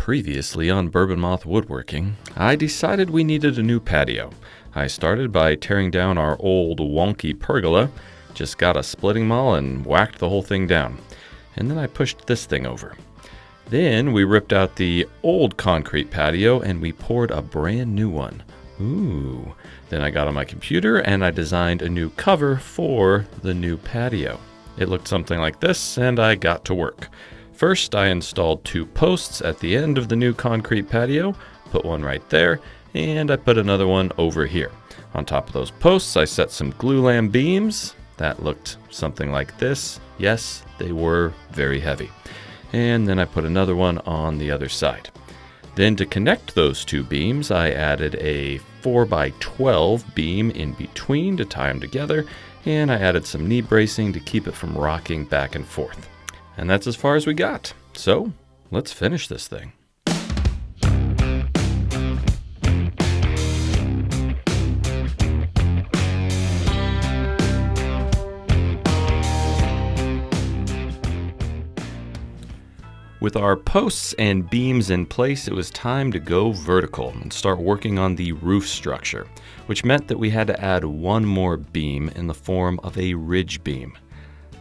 Previously on Bourbon Moth Woodworking, I decided we needed a new patio. I started by tearing down our old wonky pergola, just got a splitting maul and whacked the whole thing down. And then I pushed this thing over. Then we ripped out the old concrete patio and we poured a brand new one. Ooh. Then I got on my computer and I designed a new cover for the new patio. It looked something like this and I got to work. First, I installed 2 posts at the end of the new concrete patio, put one right there, and I put another one over here. On top of those posts, I set some glulam beams. That looked something like this. Yes, they were very heavy. And then I put another one on the other side. Then to connect those 2 beams, I added a 4x12 beam in between to tie them together, and I added some knee bracing to keep it from rocking back and forth. And that's as far as we got. So, let's finish this thing. With our posts and beams in place, it was time to go vertical and start working on the roof structure, which meant that we had to add one more beam in the form of a ridge beam.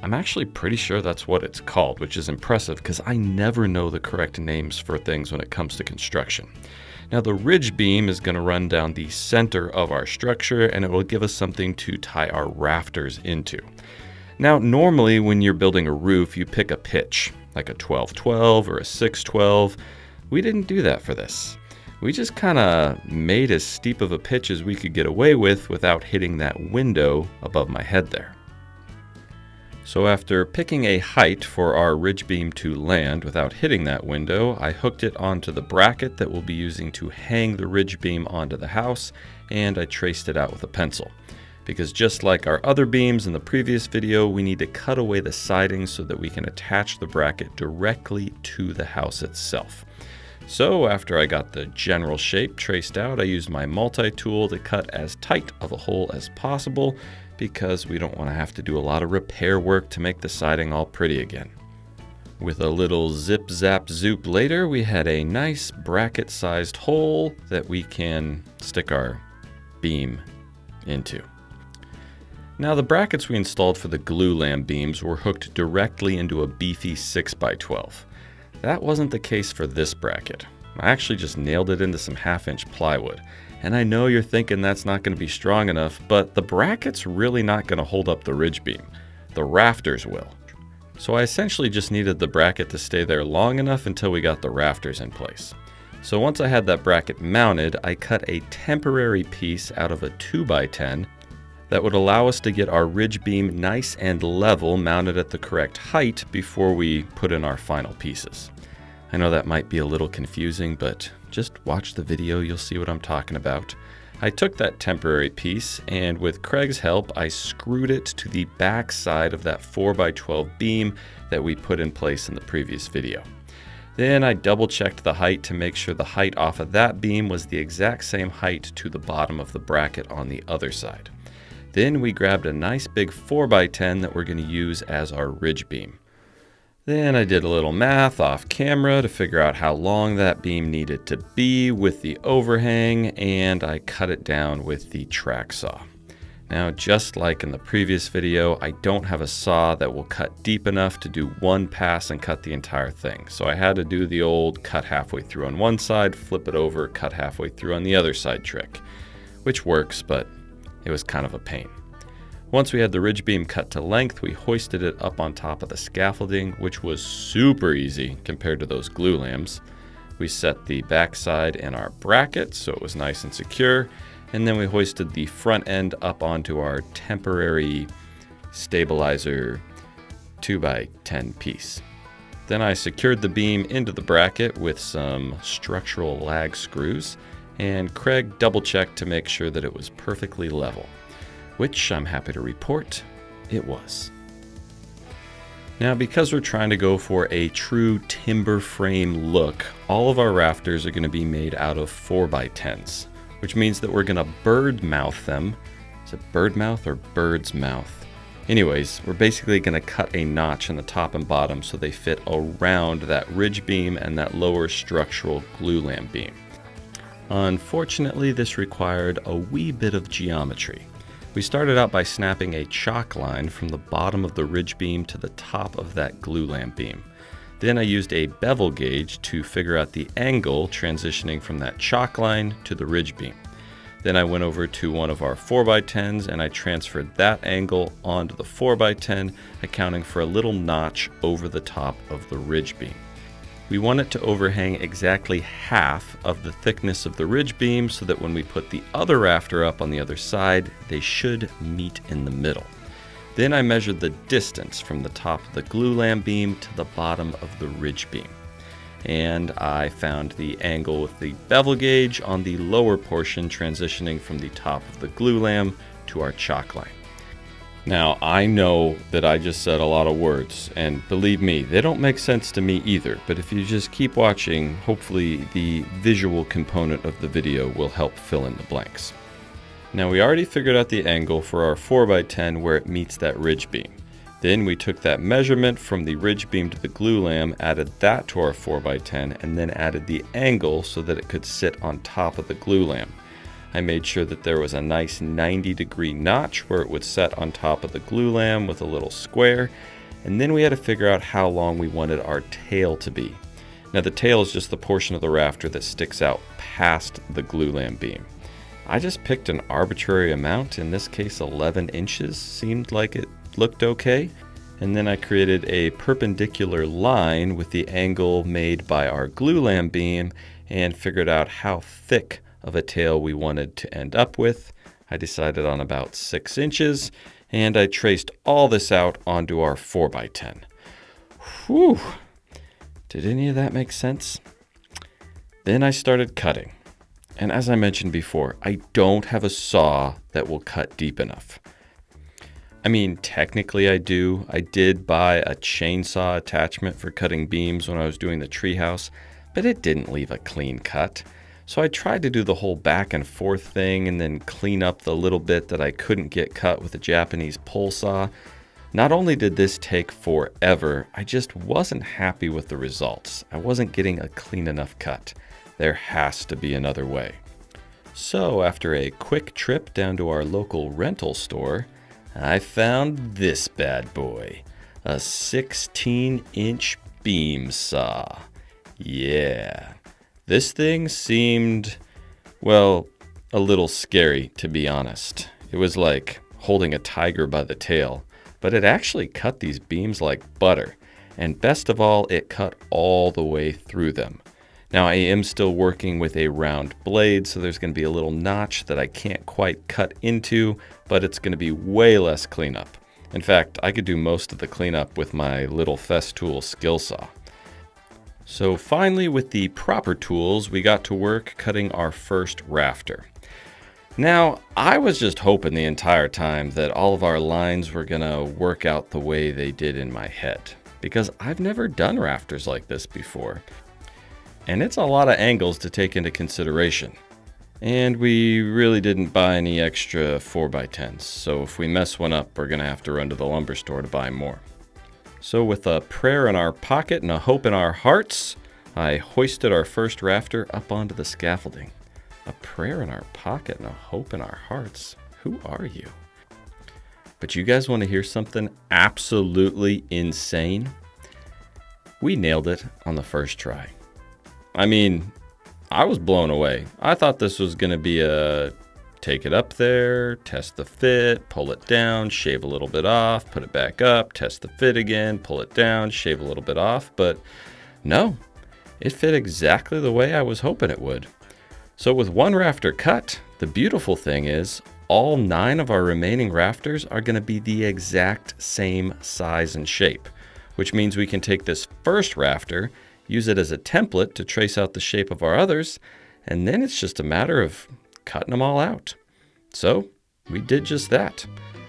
I'm actually pretty sure that's what it's called, which is impressive because I never know the correct names for things when it comes to construction. Now the ridge beam is going to run down the center of our structure and it will give us something to tie our rafters into. Now normally when you're building a roof, you pick a pitch, like a 12-12 or a 6-12. We didn't do that for this. We just kind of made as steep of a pitch as we could get away with without hitting that window above my head there. So after picking a height for our ridge beam to land without hitting that window, I hooked it onto the bracket that we'll be using to hang the ridge beam onto the house, and I traced it out with a pencil. Because just like our other beams in the previous video, we need to cut away the siding so that we can attach the bracket directly to the house itself. So after I got the general shape traced out, I used my multi-tool to cut as tight of a hole as possible, because we don't want to have to do a lot of repair work to make the siding all pretty again. With a little zip zap zoop later, we had a nice bracket sized hole that we can stick our beam into. Now the brackets we installed for the glulam beams were hooked directly into a beefy 6x12. That wasn't the case for this bracket. I actually just nailed it into some 1/2-inch plywood. And I know you're thinking that's not going to be strong enough, but the bracket's really not going to hold up the ridge beam. The rafters will. So I essentially just needed the bracket to stay there long enough until we got the rafters in place. So once I had that bracket mounted, I cut a temporary piece out of a 2x10 that would allow us to get our ridge beam nice and level mounted at the correct height before we put in our final pieces. I know that might be a little confusing, but just watch the video, you'll see what I'm talking about. I took that temporary piece and with Craig's help, I screwed it to the back side of that 4x12 beam that we put in place in the previous video. Then I double checked the height to make sure the height off of that beam was the exact same height to the bottom of the bracket on the other side. Then we grabbed a nice big 4x10 that we're going to use as our ridge beam. Then I did a little math off camera to figure out how long that beam needed to be with the overhang, and I cut it down with the track saw. Now, just like in the previous video, I don't have a saw that will cut deep enough to do one pass and cut the entire thing. So I had to do the old cut halfway through on one side, flip it over, cut halfway through on the other side trick, which works, but it was kind of a pain. Once we had the ridge beam cut to length, we hoisted it up on top of the scaffolding, which was super easy compared to those glulams. We set the backside in our bracket so it was nice and secure, and then we hoisted the front end up onto our temporary stabilizer 2x10 piece. Then I secured the beam into the bracket with some structural lag screws, and Craig double-checked to make sure that it was perfectly level, which I'm happy to report it was. Now, because we're trying to go for a true timber frame look, all of our rafters are going to be made out of 4x10s, which means that we're going to bird mouth them. Is it bird mouth or bird's mouth? Anyways, we're basically going to cut a notch in the top and bottom so they fit around that ridge beam and that lower structural glulam beam. Unfortunately, this required a wee bit of geometry. We started out by snapping a chalk line from the bottom of the ridge beam to the top of that glulam beam. Then I used a bevel gauge to figure out the angle transitioning from that chalk line to the ridge beam. Then I went over to one of our 4x10s and I transferred that angle onto the 4x10, accounting for a little notch over the top of the ridge beam. We want it to overhang exactly half of the thickness of the ridge beam so that when we put the other rafter up on the other side, they should meet in the middle. Then I measured the distance from the top of the glulam beam to the bottom of the ridge beam. And I found the angle with the bevel gauge on the lower portion transitioning from the top of the glulam to our chalk line. Now, I know that I just said a lot of words, and believe me, they don't make sense to me either, but if you just keep watching, hopefully the visual component of the video will help fill in the blanks. Now, we already figured out the angle for our 4x10 where it meets that ridge beam. Then we took that measurement from the ridge beam to the glulam, added that to our 4x10, and then added the angle so that it could sit on top of the glulam. I made sure that there was a nice 90-degree notch where it would set on top of the glulam with a little square, and then we had to figure out how long we wanted our tail to be. Now the tail is just the portion of the rafter that sticks out past the glulam beam. I just picked an arbitrary amount, in this case 11 inches, seemed like it looked okay, and then I created a perpendicular line with the angle made by our glulam beam and figured out how thick of a tail we wanted to end up with. I decided on about 6 inches, and I traced all this out onto our 4x10. Whew! Did any of that make sense? Then I started cutting. And as I mentioned before, I don't have a saw that will cut deep enough. I mean, technically I do. I did buy a chainsaw attachment for cutting beams when I was doing the treehouse, but it didn't leave a clean cut. So I tried to do the whole back and forth thing and then clean up the little bit that I couldn't get cut with a Japanese pole saw. Not only did this take forever, I just wasn't happy with the results. I wasn't getting a clean enough cut. There has to be another way. So after a quick trip down to our local rental store, I found this bad boy, a 16-inch beam saw. Yeah. This thing seemed, well, a little scary, to be honest. It was like holding a tiger by the tail, but it actually cut these beams like butter. And best of all, it cut all the way through them. Now, I am still working with a round blade, so there's going to be a little notch that I can't quite cut into, but it's going to be way less cleanup. In fact, I could do most of the cleanup with my little Festool skill saw. So finally, with the proper tools, we got to work cutting our first rafter. Now, I was just hoping the entire time that all of our lines were gonna work out the way they did in my head, because I've never done rafters like this before. And it's a lot of angles to take into consideration. And we really didn't buy any extra 4x10s, so if we mess one up, we're gonna have to run to the lumber store to buy more. So with a prayer in our pocket and a hope in our hearts, I hoisted our first rafter up onto the scaffolding. A prayer in our pocket and a hope in our hearts. Who are you? But you guys want to hear something absolutely insane? We nailed it on the first try. I mean, I was blown away. I thought this was going to be a take it up there, test the fit, pull it down, shave a little bit off, put it back up, test the fit again, pull it down, shave a little bit off. But no, it fit exactly the way I was hoping it would. So with one rafter cut, the beautiful thing is all 9 of our remaining rafters are going to be the exact same size and shape, which means we can take this first rafter, use it as a template to trace out the shape of our others, and then it's just a matter of cutting them all out. So we did just that.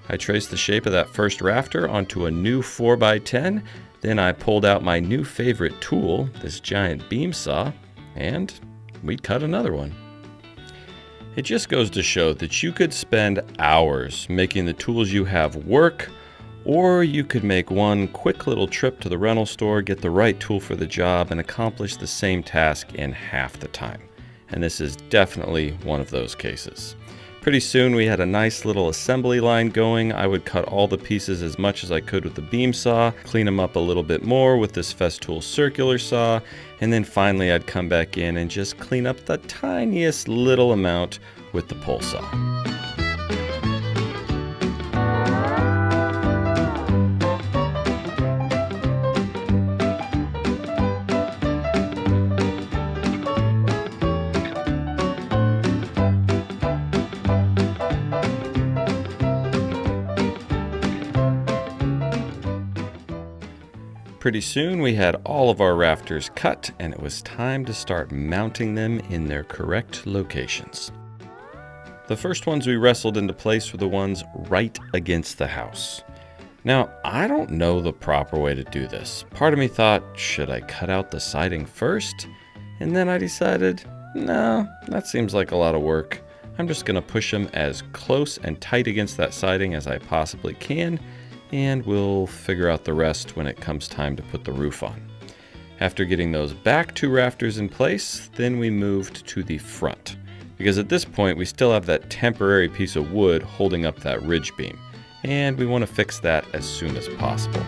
I traced the shape of that first rafter onto a new 4x10, then I pulled out my new favorite tool, this giant beam saw, and we cut another one. It just goes to show that you could spend hours making the tools you have work, Or you could make one quick little trip to the rental store, get the right tool for the job, and accomplish the same task in half the time. And this is definitely one of those cases. Pretty soon we had a nice little assembly line going. I would cut all the pieces as much as I could with the beam saw, clean them up a little bit more with this Festool circular saw, and then finally I'd come back in and just clean up the tiniest little amount with the pole saw. Pretty soon we had all of our rafters cut, and it was time to start mounting them in their correct locations. The first ones we wrestled into place were the ones right against the house. Now, I don't know the proper way to do this. Part of me thought, should I cut out the siding first? And then I decided, no, that seems like a lot of work. I'm just going to push them as close and tight against that siding as I possibly can, and we'll figure out the rest when it comes time to put the roof on. After getting those back two rafters in place, then we moved to the front, because at this point we still have that temporary piece of wood holding up that ridge beam, and we want to fix that as soon as possible.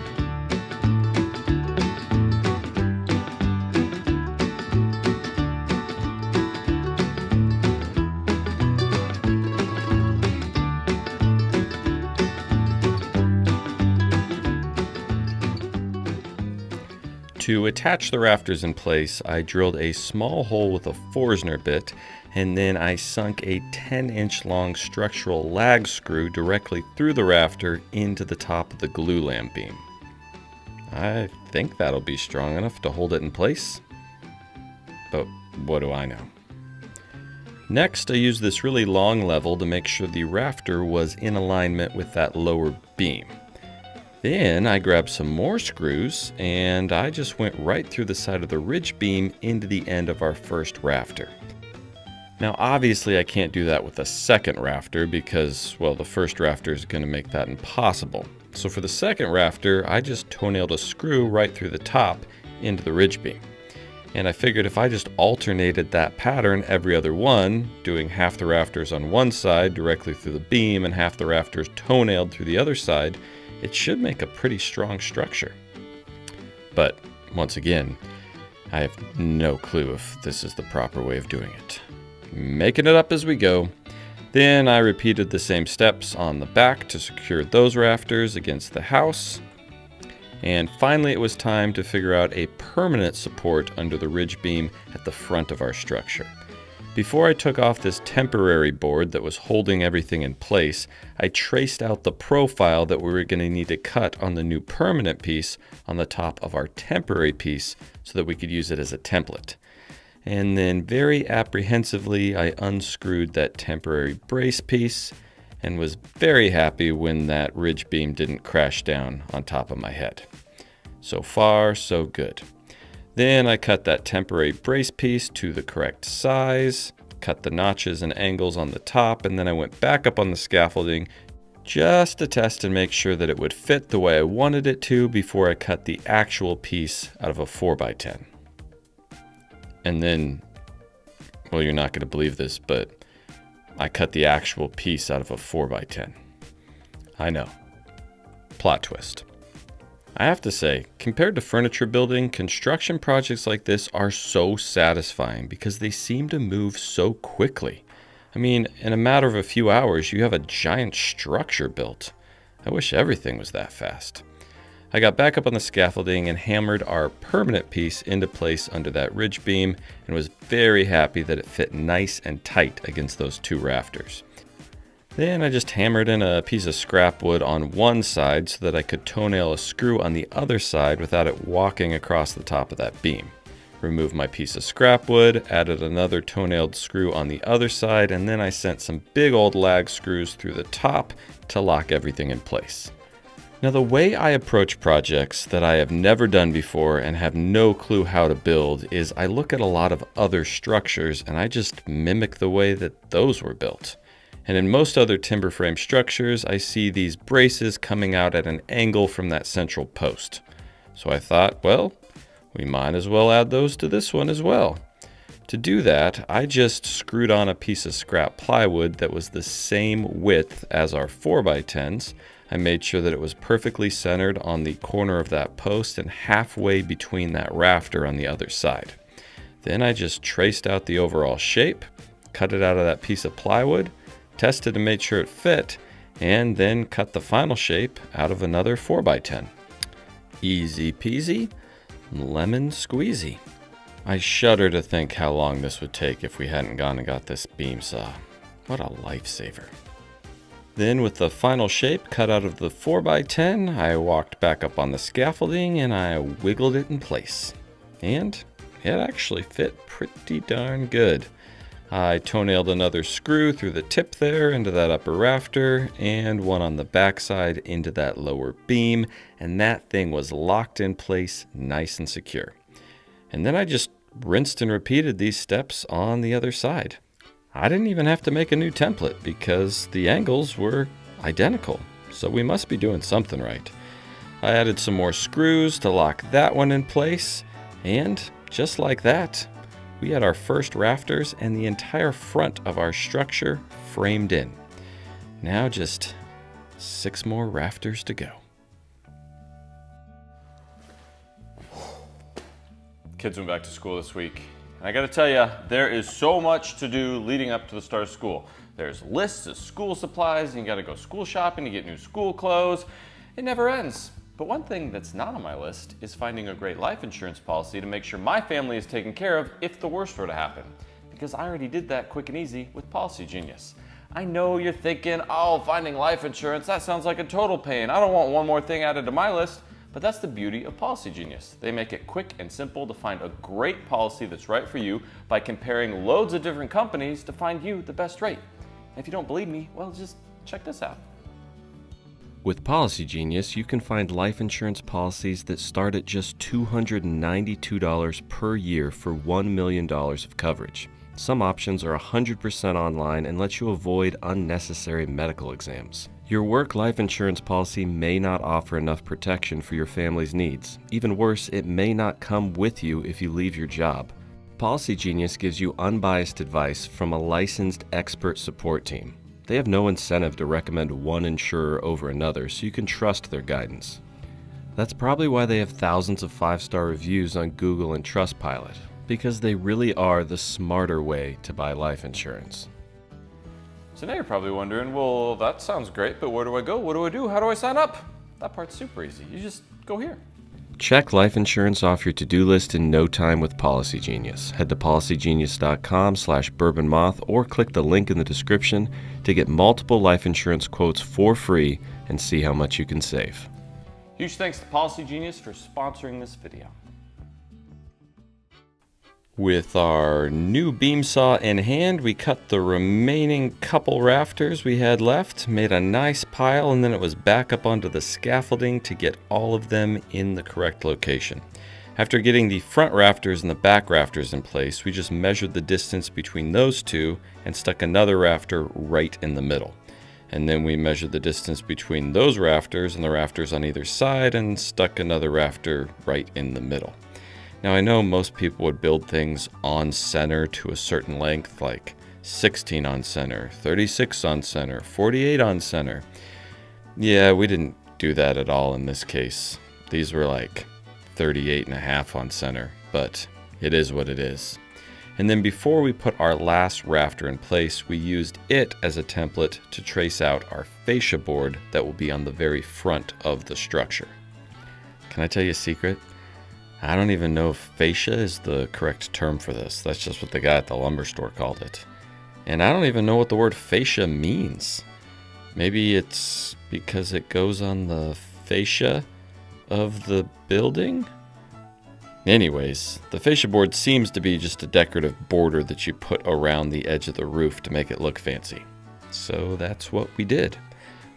To attach the rafters in place, I drilled a small hole with a Forstner bit, and then I sunk a 10-inch long structural lag screw directly through the rafter into the top of the glue-lam beam. I think that'll be strong enough to hold it in place, but what do I know? Next, I used this really long level to make sure the rafter was in alignment with that lower beam. Then I grabbed some more screws and I just went right through the side of the ridge beam into the end of our first rafter. Now obviously I can't do that with a second rafter because, well, the first rafter is going to make that impossible. So for the second rafter, I just toenailed a screw right through the top into the ridge beam. And I figured if I just alternated that pattern every other one, doing half the rafters on one side directly through the beam and half the rafters toenailed through the other side, it should make a pretty strong structure. But once again, I have no clue if this is the proper way of doing it. Making it up as we go. Then I repeated the same steps on the back to secure those rafters against the house. And finally it was time to figure out a permanent support under the ridge beam at the front of our structure. Before I took off this temporary board that was holding everything in place, I traced out the profile that we were going to need to cut on the new permanent piece on the top of our temporary piece so that we could use it as a template. And then very apprehensively, I unscrewed that temporary brace piece and was very happy when that ridge beam didn't crash down on top of my head. So far, so good. Then I cut that temporary brace piece to the correct size, cut the notches and angles on the top, and then I went back up on the scaffolding just to test and make sure that it would fit the way I wanted it to before I cut the actual piece out of a 4x10. And then, well, you're not going to believe this, but I cut the actual piece out of a 4x10. I know. Plot twist. I have to say, compared to furniture building, construction projects like this are so satisfying because they seem to move so quickly. I mean, in a matter of a few hours, you have a giant structure built. I wish everything was that fast. I got back up on the scaffolding and hammered our permanent piece into place under that ridge beam and was very happy that it fit nice and tight against those two rafters. Then I just hammered in a piece of scrap wood on one side so that I could toenail a screw on the other side without it walking across the top of that beam. Removed my piece of scrap wood, added another toenailed screw on the other side, and then I sent some big old lag screws through the top to lock everything in place. Now, the way I approach projects that I have never done before and have no clue how to build is I look at a lot of other structures and I just mimic the way that those were built. And in most other timber frame structures, I see these braces coming out at an angle from that central post. So I thought, well, we might as well add those to this one as well. To do that, I just screwed on a piece of scrap plywood that was the same width as our 4x10s. I made sure that it was perfectly centered on the corner of that post and halfway between that rafter on the other side. Then I just traced out the overall shape, cut it out of that piece of plywood, tested and made sure it fit, and then cut the final shape out of another 4x10. Easy peasy, lemon squeezy. I shudder to think how long this would take if we hadn't gone and got this beam saw. What a lifesaver. Then with the final shape cut out of the 4x10, I walked back up on the scaffolding and I wiggled it in place. And it actually fit pretty darn good. I toe-nailed another screw through the tip there into that upper rafter and one on the backside into that lower beam, and that thing was locked in place nice and secure. And then I just rinsed and repeated these steps on the other side. I didn't even have to make a new template because the angles were identical, so we must be doing something right. I added some more screws to lock that one in place, and just like that, we had our first rafters and the entire front of our structure framed in. Now just 6 more rafters to go. Kids went back to school this week. And I gotta tell you, there is so much to do leading up to the start of school. There's lists of school supplies, and you gotta go school shopping to get new school clothes. It never ends. But one thing that's not on my list is finding a great life insurance policy to make sure my family is taken care of if the worst were to happen. Because I already did that quick and easy with Policy Genius. I know you're thinking, oh, finding life insurance, that sounds like a total pain. I don't want one more thing added to my list. But that's the beauty of Policy Genius. They make it quick and simple to find a great policy that's right for you by comparing loads of different companies to find you the best rate. And if you don't believe me, well, just check this out. With Policy Genius, you can find life insurance policies that start at just $292 per year for $1 million of coverage. Some options are 100% online and let you avoid unnecessary medical exams. Your work life insurance policy may not offer enough protection for your family's needs. Even worse, it may not come with you if you leave your job. Policy Genius gives you unbiased advice from a licensed expert support team. They have no incentive to recommend one insurer over another, so you can trust their guidance. That's probably why they have thousands of 5-star reviews on Google and Trustpilot, because they really are the smarter way to buy life insurance. So now you're probably wondering, well, that sounds great, but where do I go? What do I do? How do I sign up? That part's super easy. You just go here. Check life insurance off your to-do list in no time with Policy Genius. Head to policygenius.com/bourbonmoth or click the link in the description to get multiple life insurance quotes for free and see how much you can save. Huge thanks to Policy Genius for sponsoring this video. With our new beam saw in hand, we cut the remaining couple rafters we had left, made a nice pile, and then it was back up onto the scaffolding to get all of them in the correct location. After getting the front rafters and the back rafters in place, we just measured the distance between those two and stuck another rafter right in the middle. And then we measured the distance between those rafters and the rafters on either side and stuck another rafter right in the middle. Now I know most people would build things on center to a certain length, like 16 on center, 36 on center, 48 on center. Yeah, we didn't do that at all in this case. These were like 38.5 on center, but it is what it is. And then before we put our last rafter in place, we used it as a template to trace out our fascia board that will be on the very front of the structure. Can I tell you a secret? I don't even know if fascia is the correct term for this. That's just what the guy at the lumber store called it. And I don't even know what the word fascia means. Maybe it's because it goes on the fascia of the building? Anyways, the fascia board seems to be just a decorative border that you put around the edge of the roof to make it look fancy. So that's what we did.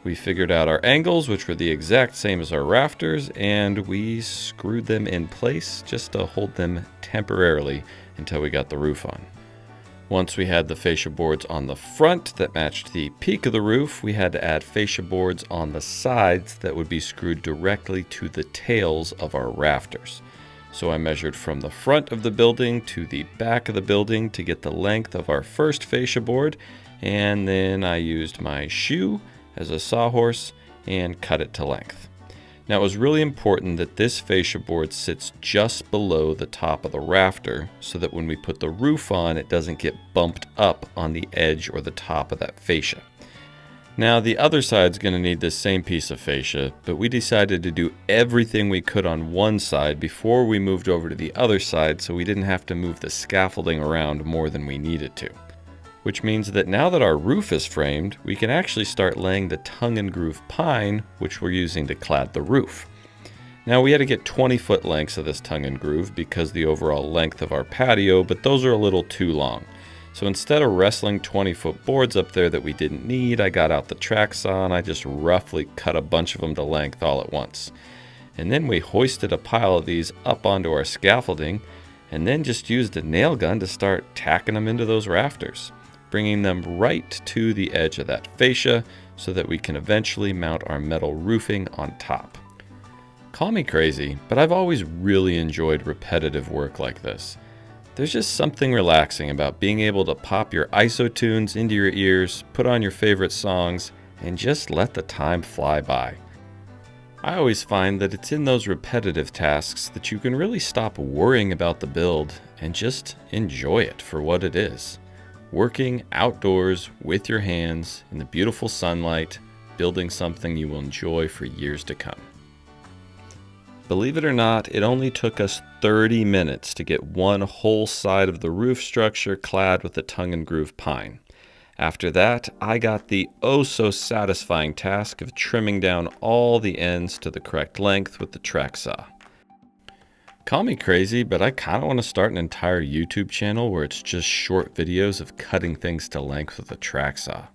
We figured out our angles, which were the exact same as our rafters, and we screwed them in place just to hold them temporarily until we got the roof on. Once we had the fascia boards on the front that matched the peak of the roof, we had to add fascia boards on the sides that would be screwed directly to the tails of our rafters. So I measured from the front of the building to the back of the building to get the length of our first fascia board, and then I used my shoe as a sawhorse and cut it to length. Now, it was really important that this fascia board sits just below the top of the rafter so that when we put the roof on, it doesn't get bumped up on the edge or the top of that fascia. Now, the other side's going to need this same piece of fascia, but we decided to do everything we could on one side before we moved over to the other side so we didn't have to move the scaffolding around more than we needed to. Which means that now that our roof is framed, we can actually start laying the tongue and groove pine, which we're using to clad the roof. Now, we had to get 20-foot lengths of this tongue and groove because the overall length of our patio, but those are a little too long. So instead of wrestling 20-foot boards up there that we didn't need, I got out the track saw and I just roughly cut a bunch of them to length all at once. And then we hoisted a pile of these up onto our scaffolding and then just used a nail gun to start tacking them into those rafters, bringing them right to the edge of that fascia so that we can eventually mount our metal roofing on top. Call me crazy, but I've always really enjoyed repetitive work like this. There's just something relaxing about being able to pop your ISO tunes into your ears, put on your favorite songs, and just let the time fly by. I always find that it's in those repetitive tasks that you can really stop worrying about the build and just enjoy it for what it is. Working outdoors with your hands in the beautiful sunlight, building something you will enjoy for years to come. Believe it or not, it only took us 30 minutes to get one whole side of the roof structure clad with the tongue and groove pine. After that, I got the oh-so-satisfying task of trimming down all the ends to the correct length with the track saw. Call me crazy, but I kind of want to start an entire YouTube channel where it's just short videos of cutting things to length with a track saw.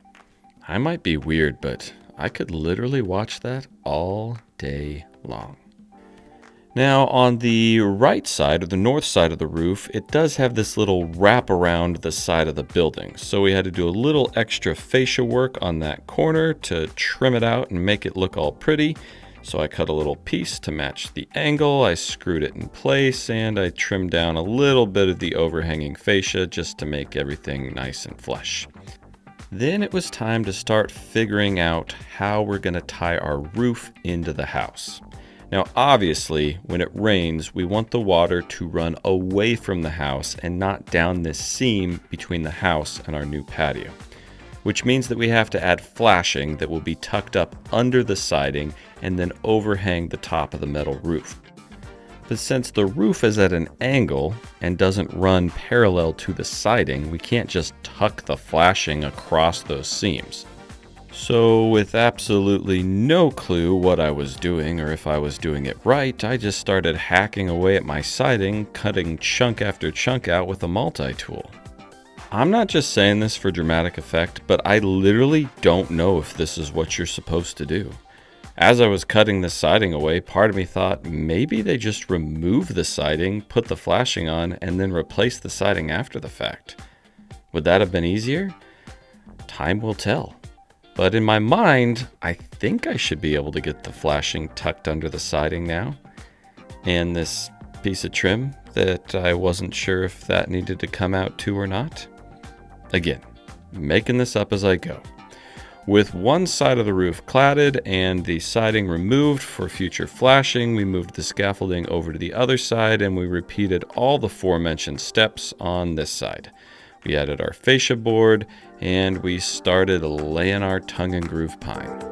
I might be weird, but I could literally watch that all day long. Now, on the right side, or the north side of the roof, it does have this little wrap around the side of the building. So we had to do a little extra fascia work on that corner to trim it out and make it look all pretty. So I cut a little piece to match the angle, I screwed it in place, and I trimmed down a little bit of the overhanging fascia just to make everything nice and flush. Then it was time to start figuring out how we're going to tie our roof into the house. Now, obviously, when it rains, we want the water to run away from the house and not down this seam between the house and our new patio, which means that we have to add flashing that will be tucked up under the siding and then overhang the top of the metal roof. But since the roof is at an angle and doesn't run parallel to the siding, we can't just tuck the flashing across those seams. So with absolutely no clue what I was doing or if I was doing it right, I just started hacking away at my siding, cutting chunk after chunk out with a multi-tool. I'm not just saying this for dramatic effect, but I literally don't know if this is what you're supposed to do. As I was cutting the siding away, part of me thought maybe they just remove the siding, put the flashing on, and then replace the siding after the fact. Would that have been easier? Time will tell. But in my mind, I think I should be able to get the flashing tucked under the siding now. And this piece of trim that I wasn't sure if that needed to come out too or not. Again, making this up as I go. With one side of the roof cladded and the siding removed for future flashing, we moved the scaffolding over to the other side and we repeated all the aforementioned steps on this side. We added our fascia board and we started laying our tongue and groove pine.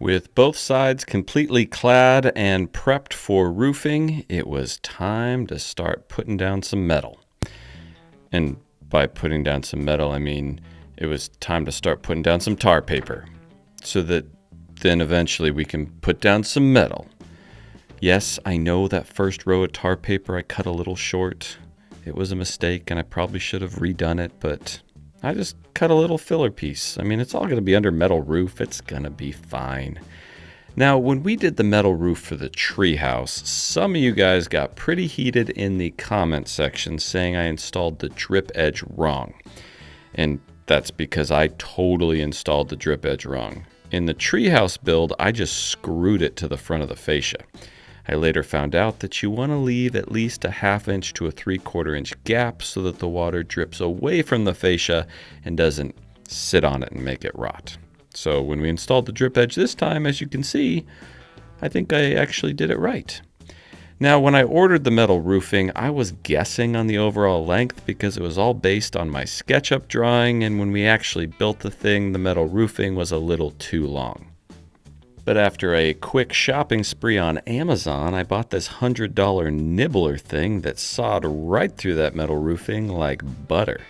With both sides completely clad and prepped for roofing, it was time to start putting down some metal. And by putting down some metal, I mean it was time to start putting down some tar paper, so that then eventually we can put down some metal. Yes, I know that first row of tar paper I cut a little short. It was a mistake and I probably should have redone it, but I just cut a little filler piece. I mean, it's all going to be under metal roof. It's going to be fine. Now, when we did the metal roof for the treehouse, some of you guys got pretty heated in the comment section saying I installed the drip edge wrong. And that's because I totally installed the drip edge wrong. In the treehouse build, I just screwed it to the front of the fascia. I later found out that you want to leave at least a 1/2 inch to a 3/4 inch gap so that the water drips away from the fascia and doesn't sit on it and make it rot. So when we installed the drip edge this time, as you can see, I think I actually did it right. Now, when I ordered the metal roofing, I was guessing on the overall length because it was all based on my SketchUp drawing, and when we actually built the thing, the metal roofing was a little too long. But after a quick shopping spree on Amazon, I bought this $100 nibbler thing that sawed right through that metal roofing like butter.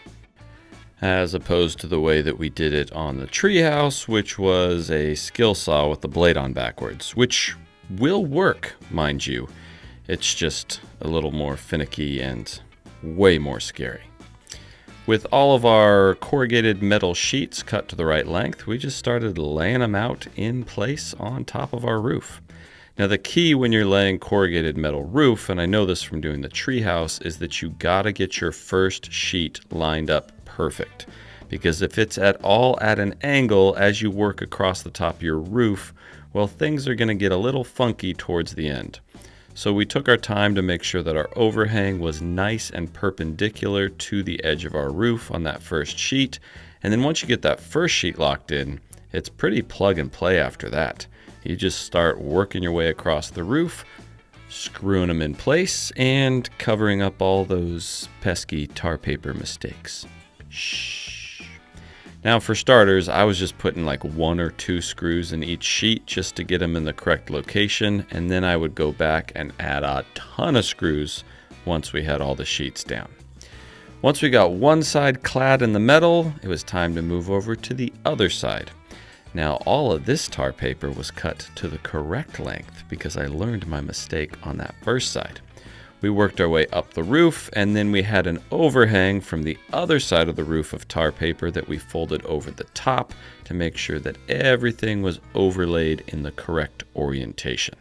As opposed to the way that we did it on the treehouse, which was a skill saw with the blade on backwards, which will work, mind you. It's just a little more finicky and way more scary. With all of our corrugated metal sheets cut to the right length, we just started laying them out in place on top of our roof. Now the key when you're laying corrugated metal roof, and I know this from doing the treehouse, is that you gotta get your first sheet lined up perfect. Because if it's at all at an angle as you work across the top of your roof, well, things are gonna get a little funky towards the end. So we took our time to make sure that our overhang was nice and perpendicular to the edge of our roof on that first sheet. And then once you get that first sheet locked in, it's pretty plug and play after that. You just start working your way across the roof, screwing them in place, and covering up all those pesky tar paper mistakes. Shh. Now for starters, I was just putting like 1 or 2 screws in each sheet just to get them in the correct location, and then I would go back and add a ton of screws once we had all the sheets down. Once we got one side clad in the metal, it was time to move over to the other side. Now all of this tar paper was cut to the correct length because I learned my mistake on that first side. We worked our way up the roof, and then we had an overhang from the other side of the roof of tar paper that we folded over the top to make sure that everything was overlaid in the correct orientation.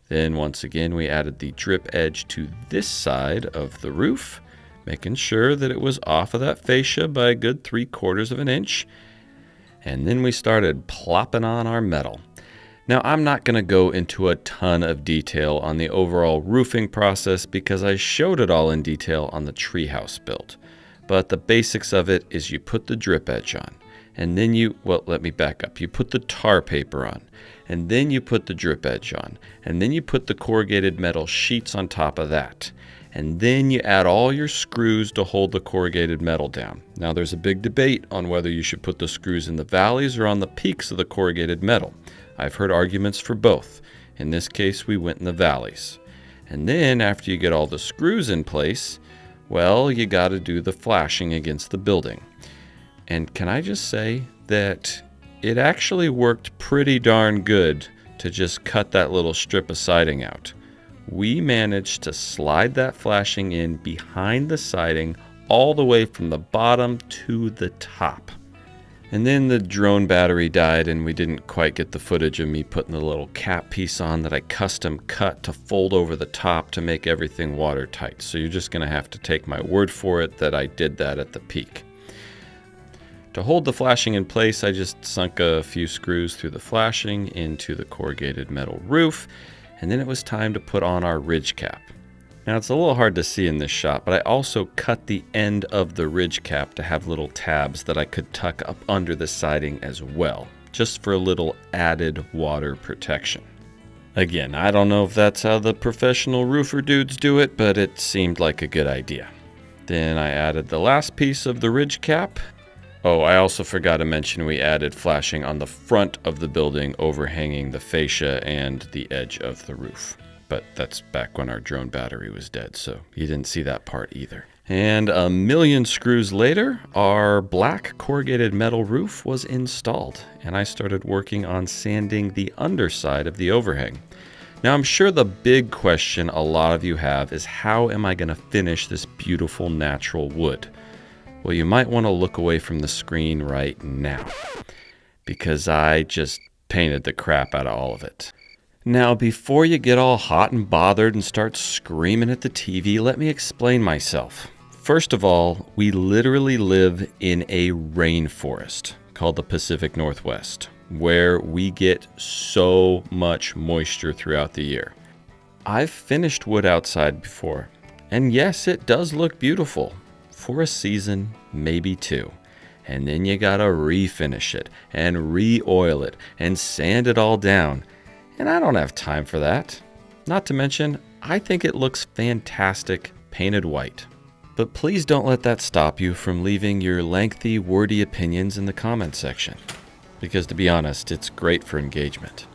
Then once again, we added the drip edge to this side of the roof, making sure that it was off of that fascia by a good 3/4 of an inch. And then we started plopping on our metal. Now, I'm not going to go into a ton of detail on the overall roofing process because I showed it all in detail on the treehouse build. But the basics of it is you put the drip edge on, and then let me back up. You put the tar paper on, and then you put the drip edge on, and then you put the corrugated metal sheets on top of that. And then you add all your screws to hold the corrugated metal down. Now, there's a big debate on whether you should put the screws in the valleys or on the peaks of the corrugated metal. I've heard arguments for both. In this case, we went in the valleys. And then after you get all the screws in place, well, you got to do the flashing against the building. And can I just say that it actually worked pretty darn good to just cut that little strip of siding out. We managed to slide that flashing in behind the siding all the way from the bottom to the top. And then the drone battery died and we didn't quite get the footage of me putting the little cap piece on that I custom cut to fold over the top to make everything watertight. So you're just going to have to take my word for it that I did that at the peak. To hold the flashing in place, I just sunk a few screws through the flashing into the corrugated metal roof, and then it was time to put on our ridge cap. Now it's a little hard to see in this shot, but I also cut the end of the ridge cap to have little tabs that I could tuck up under the siding as well, just for a little added water protection. Again, I don't know if that's how the professional roofer dudes do it, but it seemed like a good idea. Then I added the last piece of the ridge cap, Oh, I also forgot to mention we added flashing on the front of the building overhanging the fascia and the edge of the roof. But that's back when our drone battery was dead, so you didn't see that part either. And a million screws later, our black corrugated metal roof was installed, and I started working on sanding the underside of the overhang. Now, I'm sure the big question a lot of you have is, how am I going to finish this beautiful natural wood? Well, you might want to look away from the screen right now, because I just painted the crap out of all of it. Now, before you get all hot and bothered and start screaming at the TV, let me explain myself. First of all, we literally live in a rainforest called the Pacific Northwest, where we get so much moisture throughout the year. I've finished wood outside before, and yes, it does look beautiful. For a season, maybe two. And then you gotta refinish it and re-oil it and sand it all down. And I don't have time for that. Not to mention, I think it looks fantastic painted white. But please don't let that stop you from leaving your lengthy, wordy opinions in the comment section. Because to be honest, it's great for engagement.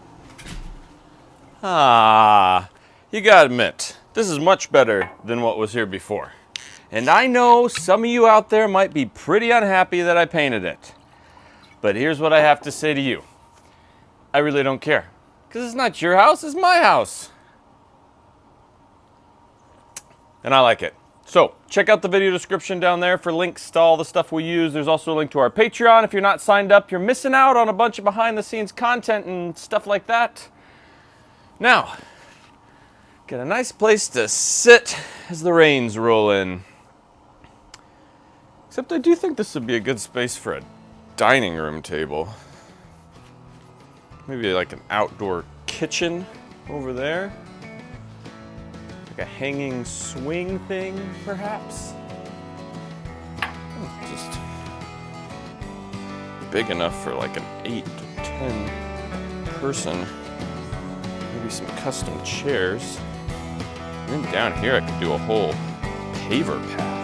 You gotta admit, this is much better than what was here before. And I know some of you out there might be pretty unhappy that I painted it. But here's what I have to say to you. I really don't care. Because it's not your house, it's my house. And I like it. So, check out the video description down there for links to all the stuff we use. There's also a link to our Patreon. If you're not signed up, you're missing out on a bunch of behind-the-scenes content and stuff like that. Now, get a nice place to sit as the rains roll in. Except I do think this would be a good space for a dining room table. Maybe like an outdoor kitchen over there. Like a hanging swing thing, perhaps. Just big enough for like an 8 to 10 person. Maybe some custom chairs. And then down here I could do a whole paver path.